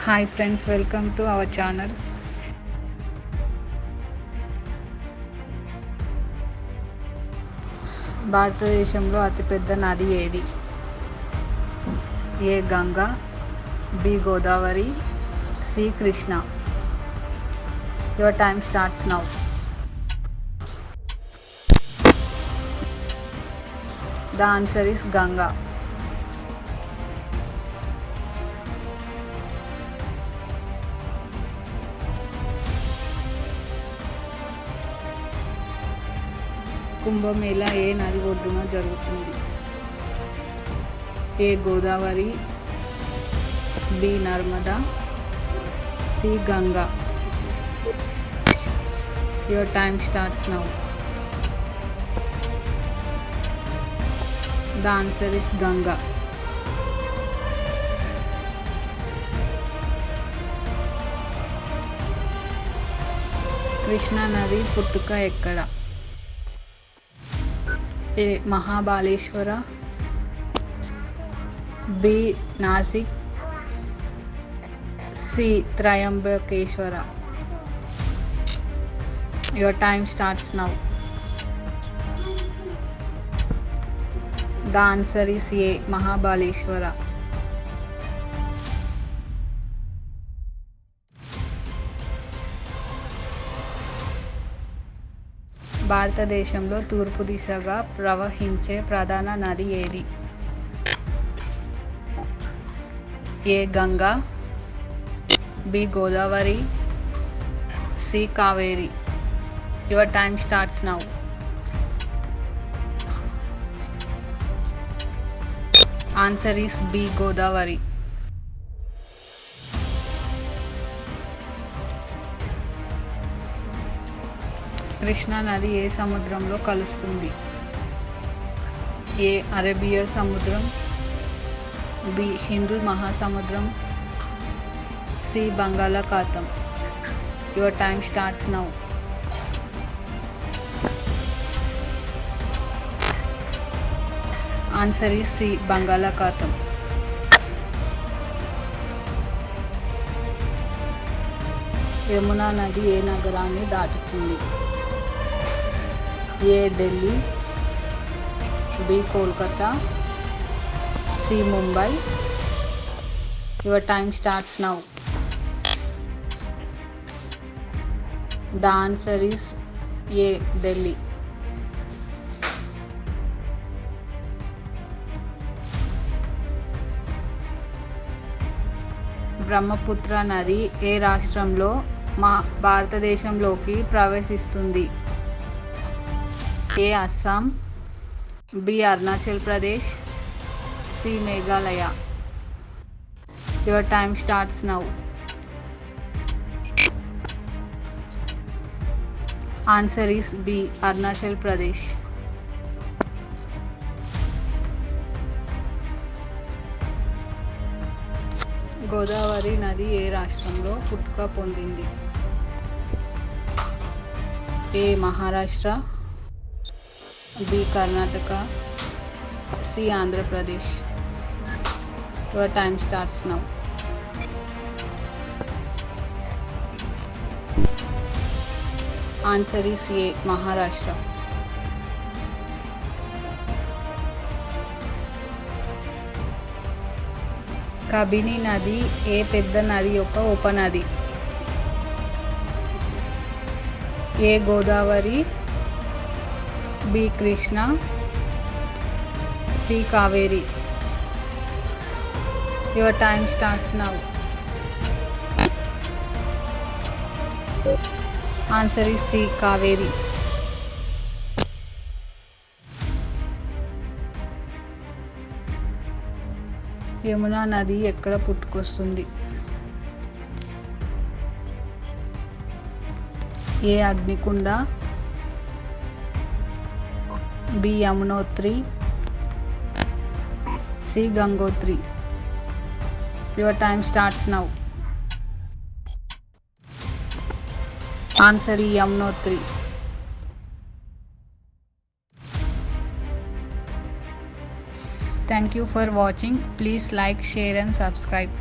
Hi friends, welcome to our channel. భారతదేశంలో అతిపెద్ద నది ఏది? A Ganga, B Godavari, C Krishna. Your time starts now. The answer is Ganga. Kumbh Mela ఏ నది ఒడ్డున జరుగుతుంది? A Godavari, B Narmada, C Ganga. Your time starts now. The answer is Ganga. Krishna నది పుట్టుక ఎక్కడ? A Mahabaleshwar, B Nashik, C Trimbakeshwar. Your time starts now. The answer is A Mahabaleshwar. భారతదేశంలో తూర్పు దిశగా ప్రవహించే ప్రధాన నది ఏది? A Ganga, B Godavari, C Kaveri. Your time starts now. Answer is B Godavari. Krishna నది ఏ సముద్రంలో కలుస్తుంది? ఏ అరేబియా సముద్రం, బి హిందూ మహాసముద్రం, సి బంగాళాఖాతం. Your time starts now. Answer is C బంగాళాఖాతం. యమునా నది ఏ నగరాన్ని దాటుతుంది? A Delhi, B Kolkata, C Mumbai. Your time starts now. The answer is A Delhi. Brahmaputra నది ఏ రాష్ట్రంలో భారతదేశంలోకి ప్రవేశిస్తుంది? A Assam, B Arunachal Pradesh, C Meghalaya. Your time starts now. Answer is B Arunachal Pradesh. Godavari నది ఏ రాష్ట్రంలో పుట్టుక పొందింది? A Maharashtra, B Karnataka, C Andhra Pradesh. Your time starts now. Answer is A Maharashtra. Kabini నది ఏ పెద్ద నది యొక్క ఉపనది? A Godavari, B Krishna, C Kaveri. Your time starts now. Answer is C Kaveri. Yamuna నది ఎక్కడ పుట్టుకొస్తుంది? A Agnikunda, B Yamunotri, C Gangotri. Your time starts now. Answer is Yamunotri. Thank you for watching. Please like, share and subscribe.